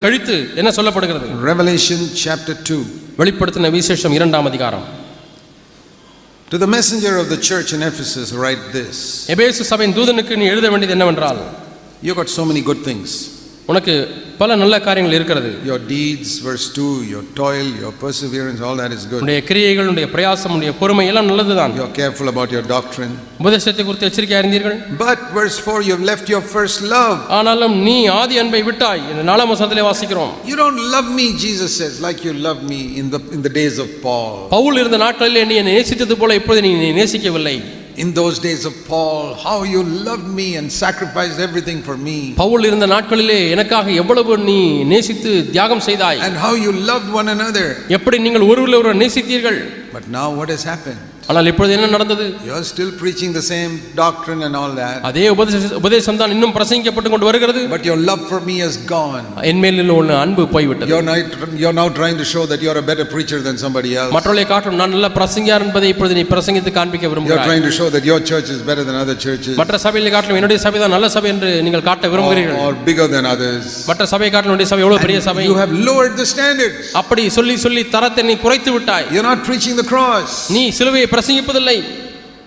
கழித்து என்ன சொல்லப்படுகிறது? Revelation chapter 2. வெளிப்படுத்தின விசேஷம் 2ஆம் அதிகாரம். To the messenger of the church in Ephesus write this. எபேசு சபையின் தூதனுக்கு நீ எழுத வேண்டியது என்னவென்றால், You got so many good things. உனக்கு பல நல்ல காரியங்கள் இருக்கிறது. Your deeds, verse 2, your toil, your perseverance, all that is good. உன்னுடைய கிரியைகள், உன்னுடைய பிரயாசம், உன்னுடைய பொறுமை எல்லாம் நல்லதுதான். You are careful about your doctrine. உபதேசத்தை குறித்து எச்சரிக்கையாக இருந்தீர்கள். But verse 4, you have left your first love. ஆனாலும் நீ ஆதி அன்பை விட்டாய் என்று 4ஆம் வசனத்திலே வாசிக்கிறோம். You don't love me, Jesus says, like you loved me in the days of Paul. Pavul இருந்த நாட்களிலே நீ என்னை நேசித்தது போல இப்பொழுது நீ நேசிக்கவில்லை. In those days of Paul, how you loved me and sacrificed everything for me. Pavul இருந்த நாட்களிலே எனக்காக எவ்வளவு நீ நேசித்து தியாகம் செய்தாய். And how you loved one another. எப்படி நீங்கள் ஒருவரை நேசித்தீர்கள். But now what has happened? ஆனால் இப்பொழுது என்ன நடந்தது? You are still preaching the same doctrine and all that. அதே உபதேசம் தான் இன்னும் பிரசங்கிக்கப்பட்டு கொண்டு வருகிறது. But your love for me has gone. என்மேல் உள்ள அன்பு போய்விட்டது. You're now trying to show that you're a better preacher than somebody else. மற்றவர்களை காட்டிலும் நான் நல்ல பிரசங்கியார் என்பதை இப்பொழுது நீ பிரசங்கித்து காண்பிக்க விரும்புகிறாய். You're trying to show that your church is better than other churches. மற்ற சபைகளை காட்டிலும் என்னுடைய சபை தான் நல்ல சபை என்று நீங்கள் காட்ட விரும்புகிறீர்கள். Or bigger than others. மற்ற சபையை காட்டிலும் என்னுடைய சபை எவ்வளவு பெரிய சபை. You have lowered the standards. அப்படி சொல்லி தரத்தை நீ குறைத்து விட்டாய். You're not preaching the cross. நீ சிலுவையை பிரசங்கிப்பதில்லை.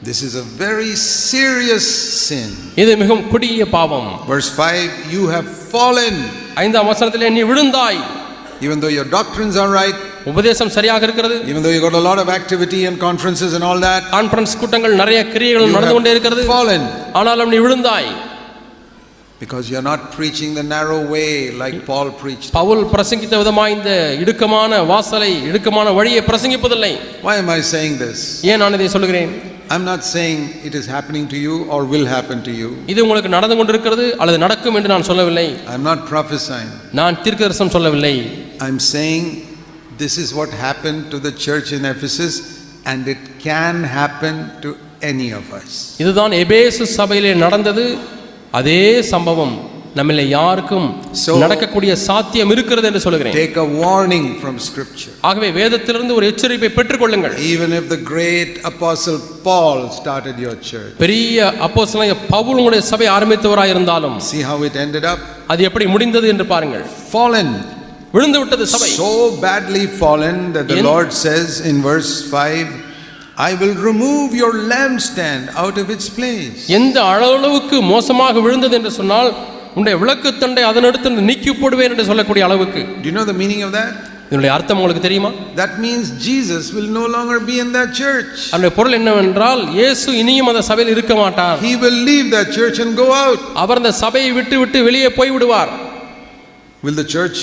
This is a very serious sin. இது மிகவும் கொடிய பாவம். Verse 5, you have fallen. 5ஆம் வசனத்திலே நீ விழுந்தாய். Even though your doctrines are right, உபதேசம் சரியாக இருக்கிறது, even though you got a lot of activity and conferences and all that, conference கூட்டங்கள் நிறைய கிரியைகள் நடந்து கொண்டே இருக்கிறது, fallen. ஆனாலும் நீ விழுந்தாய். Because you are not preaching the narrow way like Paul preached. Pavul பிரசங்கித்த விதமாய் இந்த இடுக்கமான வாசலை, இடுக்கமான வழியை பிரசங்கிப்பதில்லை. Why am I saying this? ஏன் நான் இதை சொல்கிறேன்? I'm not saying it is happening to you or will happen to you. இது உங்களுக்கு நடந்து கொண்டிருக்கிறது அல்லது நடக்கும் என்று நான் சொல்லவில்லை. I'm not prophesying. நான் தீர்க்கதரிசனம் சொல்லவில்லை. I'm saying this is what happened to the church in Ephesus and it can happen to any of us. இதுதான் எபேசு சபையிலே நடந்தது. அதே சம்பவம் நம்மிலே யாருக்கும் நடக்கக்கூடிய சாத்தியம் இருக்கிறது என்று சொல்கிறேன். Take a warning from scripture. ஆகவே வேதத்திலிருந்து ஒரு எச்சரிப்பை பெற்றுக்கொள்ளுங்கள். Even if the great apostle Paul started your church. பெரிய அப்போஸ்தலனாகிய பவுல் உங்களுடைய சபை ஆரம்பித்தவராய் இருந்தாலும், See how it ended up? அது எப்படி முடிந்தது என்று பாருங்கள். Fallen. விழுந்து விட்டது சபை. So badly fallen that the Lord says in verse 5, I will remove your lampstand out of its place. எந்த அளவுக்கு மோசமாக விழுந்தது என்று சொன்னால், உன்னுடைய விளக்குத்தண்டை அதனிடத்தில் நீக்கி போடுவேன் என்று சொல்லக்கூடிய அளவுக்கு. Do you know the meaning of that? இதனுடைய அர்த்தம் உங்களுக்கு தெரியுமா? That means Jesus will no longer be in that church. அதனுடைய பொருள் என்னவென்றால், இயேசு இனியும் அந்த சபையில் இருக்க மாட்டார். He will leave that church and go out. அவர் அந்த சபையை விட்டு வெளியே போய் விடுவார். Will the church